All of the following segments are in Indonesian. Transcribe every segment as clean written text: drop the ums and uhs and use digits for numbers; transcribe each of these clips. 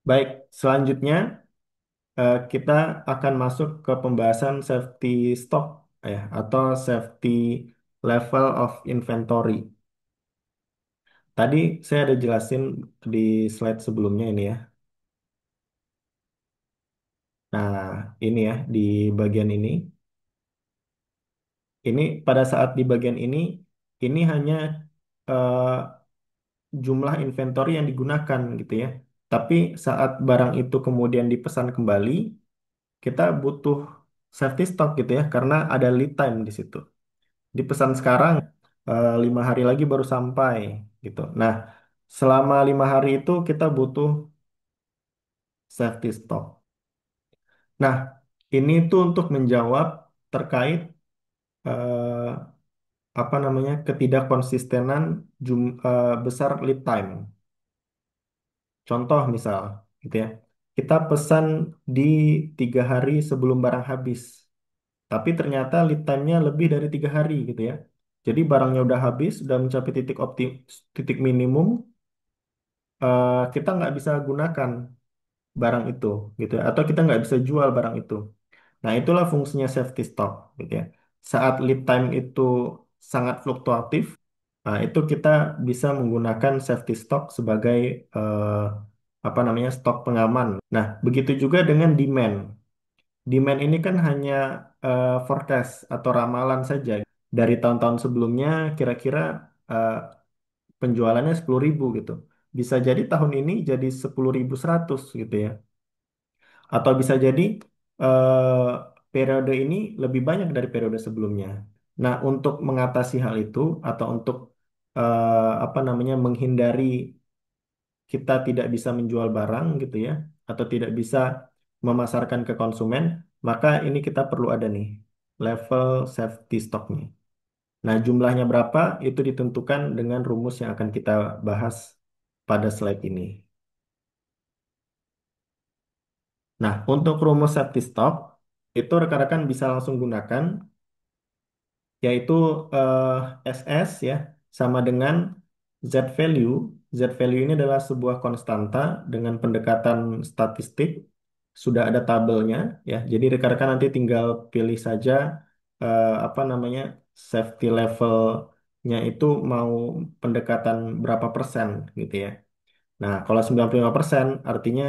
Baik, selanjutnya kita akan masuk ke pembahasan safety stock ya atau safety level of inventory. Tadi saya ada jelasin di slide sebelumnya ini ya. Nah, ini ya di bagian ini pada saat di bagian ini hanya eh, jumlah inventory yang digunakan gitu ya. Tapi saat barang itu kemudian dipesan kembali, kita butuh safety stock gitu ya, karena ada lead time di situ. Dipesan sekarang 5 hari lagi baru sampai gitu. Nah, selama 5 hari itu kita butuh safety stock. Nah, ini tuh untuk menjawab terkait eh, apa namanya ketidakkonsistenan besar lead time. Contoh misal, gitu ya, kita pesan di 3 hari sebelum barang habis, tapi ternyata lead time-nya lebih dari 3 hari gitu ya. Jadi barangnya udah habis, udah mencapai titik minimum, kita nggak bisa gunakan barang itu gitu ya, atau kita nggak bisa jual barang itu. Nah, itulah fungsinya safety stock gitu ya. Saat lead time itu sangat fluktuatif, nah itu kita bisa menggunakan safety stock sebagai eh, apa namanya stok pengaman. Nah, begitu juga dengan demand. Demand ini kan hanya forecast atau ramalan saja. Dari tahun-tahun sebelumnya kira-kira eh, penjualannya 10.000 gitu. Bisa jadi tahun ini jadi 10.100 gitu ya. Atau bisa jadi eh, periode ini lebih banyak dari periode sebelumnya. Nah, untuk mengatasi hal itu atau untuk apa namanya menghindari kita tidak bisa menjual barang gitu ya, atau tidak bisa memasarkan ke konsumen, maka ini kita perlu ada nih level safety stocknya. Nah, jumlahnya berapa itu ditentukan dengan rumus yang akan kita bahas pada slide ini. Nah, untuk rumus safety stock itu rekan-rekan bisa langsung gunakan, yaitu eh, SS ya sama dengan Z value. Z value ini adalah sebuah konstanta dengan pendekatan statistik. Sudah ada tabelnya ya. Jadi rekan-rekan nanti tinggal pilih saja apa namanya safety levelnya itu mau pendekatan berapa persen gitu ya. Nah, kalau 95% artinya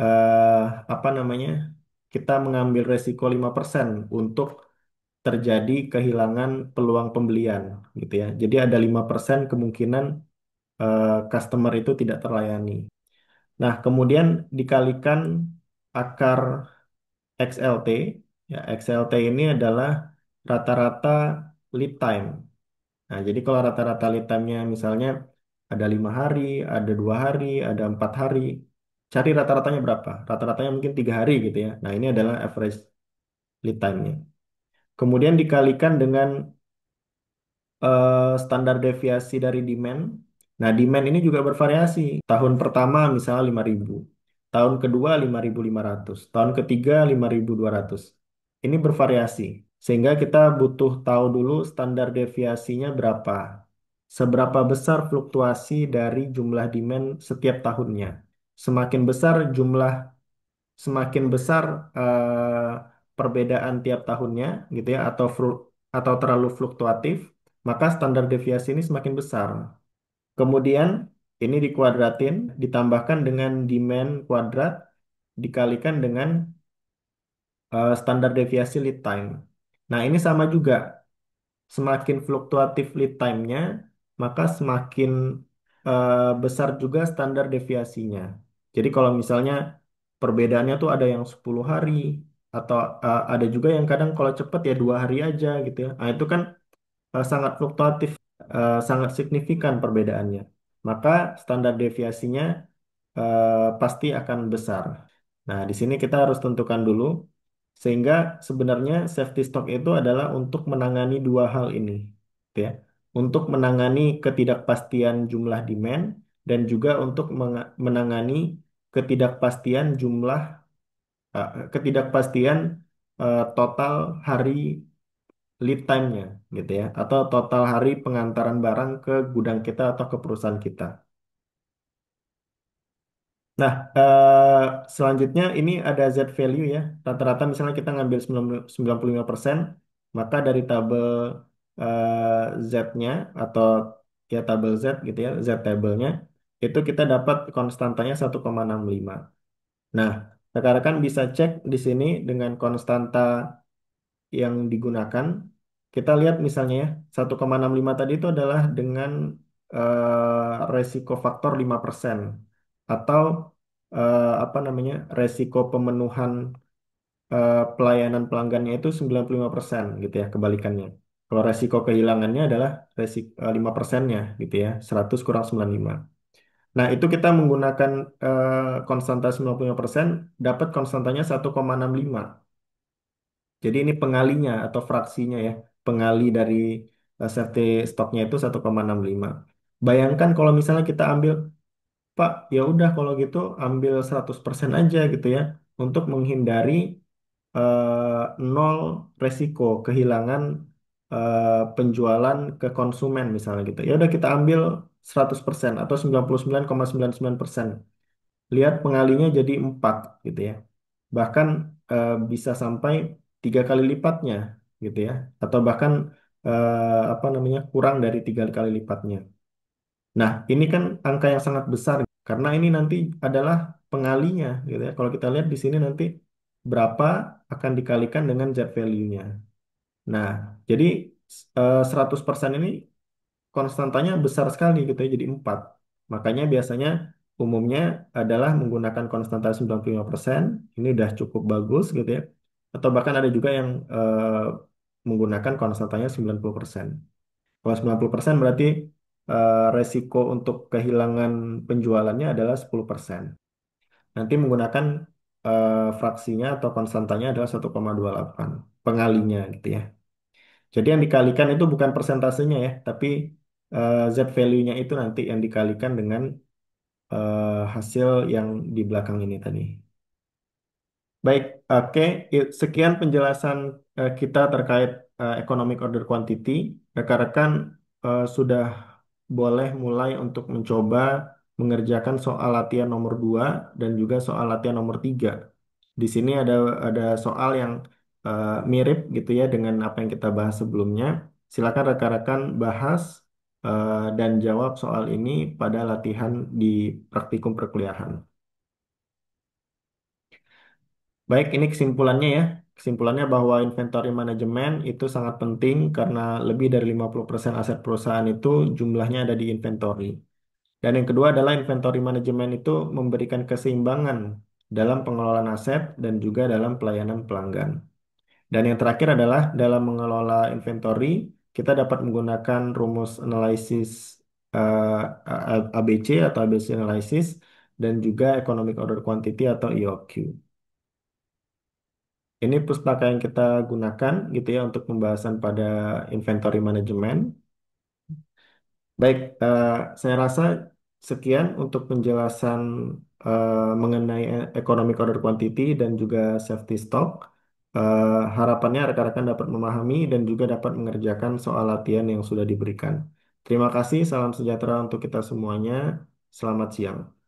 eh, apa namanya kita mengambil resiko 5% untuk terjadi kehilangan peluang pembelian gitu ya. Jadi ada 5% kemungkinan customer itu tidak terlayani. Nah, kemudian dikalikan akar XLT. Ya, XLT ini adalah rata-rata lead time. Nah, jadi kalau rata-rata lead time-nya misalnya ada 5 hari, ada 2 hari, ada 4 hari, cari rata-ratanya berapa? Rata-ratanya mungkin 3 hari gitu ya. Nah, ini adalah average lead time-nya. Kemudian dikalikan dengan standar deviasi dari demand. Nah, demand ini juga bervariasi. Tahun pertama misalnya 5.000, tahun kedua 5.500, tahun ketiga 5.200. Ini bervariasi. Sehingga kita butuh tahu dulu standar deviasinya berapa. Seberapa besar fluktuasi dari jumlah demand setiap tahunnya. Semakin besar semakin besar perbedaan tiap tahunnya gitu ya atau terlalu fluktuatif, maka standar deviasi ini semakin besar. Kemudian ini dikuadratin, ditambahkan dengan demand kuadrat dikalikan dengan standar deviasi lead time. Nah, ini sama juga. Semakin fluktuatif lead time-nya, maka semakin besar juga standar deviasinya. Jadi kalau misalnya perbedaannya tuh ada yang 10 hari, atau ada juga yang kadang kalau cepet ya 2 hari aja gitu ya. Nah itu kan sangat fluktuatif, sangat signifikan perbedaannya. Maka standar deviasinya pasti akan besar. Nah, di sini kita harus tentukan dulu, sehingga sebenarnya safety stock itu adalah untuk menangani dua hal ini, gitu ya. Untuk menangani ketidakpastian jumlah demand dan juga untuk menangani ketidakpastian ketidakpastian total hari lead time-nya, gitu ya, atau total hari pengantaran barang ke gudang kita atau ke perusahaan kita. Nah, selanjutnya ini ada Z value ya. Rata-rata misalnya kita ngambil 95%, maka dari tabel Z-nya atau ya tabel Z gitu ya, Z tabelnya, itu kita dapat konstantanya 1,65. Nah, rekan-rekan bisa cek di sini dengan konstanta yang digunakan. Kita lihat misalnya ya, 1,65 tadi itu adalah dengan resiko faktor 5% atau apa namanya resiko pemenuhan pelayanan pelanggannya itu 95% gitu ya kebalikannya. Kalau resiko kehilangannya adalah resiko 5%-nya gitu ya, 100 kurang 95. Nah, itu kita menggunakan konstanta 95% dapat konstantanya 1,65. Jadi ini pengalinya atau fraksinya ya. Pengali dari safety stocknya itu 1,65. Bayangkan kalau misalnya kita ambil, Pak, ya udah kalau gitu ambil 100% aja gitu ya. Untuk menghindari nol resiko kehilangan penjualan ke konsumen misalnya gitu. Ya udah kita ambil 100% atau 99,99%. Lihat pengalinya jadi 4 gitu ya. Bahkan bisa sampai 3 kali lipatnya gitu ya. Atau bahkan apa namanya kurang dari 3 kali lipatnya. Nah, ini kan angka yang sangat besar karena ini nanti adalah pengalinya gitu ya. Kalau kita lihat di sini nanti berapa akan dikalikan dengan Z value-nya. Nah, jadi 100% ini konstantanya besar sekali gitu ya, jadi 4. Makanya biasanya umumnya adalah menggunakan konstanta 95%, ini udah cukup bagus gitu ya. Atau bahkan ada juga yang menggunakan konstantanya 90%. Kalau 90% berarti resiko untuk kehilangan penjualannya adalah 10%. Nanti menggunakan fraksinya atau konstantanya adalah 1,28 pengalinya gitu ya. Jadi yang dikalikan itu bukan persentasenya ya, tapi Z value-nya itu nanti yang dikalikan dengan hasil yang di belakang ini tadi. Baik, oke. Sekian penjelasan kita terkait economic order quantity. Rekan-rekan sudah boleh mulai untuk mencoba mengerjakan soal latihan nomor 2 dan juga soal latihan nomor 3. Di sini ada soal yang mirip gitu ya dengan apa yang kita bahas sebelumnya. Silakan rekan-rekan bahas dan jawab soal ini pada latihan di praktikum perkuliahan. Baik, ini kesimpulannya ya. Kesimpulannya bahwa inventory manajemen itu sangat penting karena lebih dari 50% aset perusahaan itu jumlahnya ada di inventory. Dan yang kedua adalah inventory manajemen itu memberikan keseimbangan dalam pengelolaan aset dan juga dalam pelayanan pelanggan. Dan yang terakhir adalah dalam mengelola inventory, kita dapat menggunakan rumus analisis ABC atau ABC analysis dan juga economic order quantity atau EOQ. Ini pustaka yang kita gunakan gitu ya untuk pembahasan pada inventory management. Baik, saya rasa sekian untuk penjelasan mengenai economic order quantity dan juga safety stock. Harapannya rekan-rekan dapat memahami dan juga dapat mengerjakan soal latihan yang sudah diberikan. Terima kasih, salam sejahtera untuk kita semuanya. Selamat siang.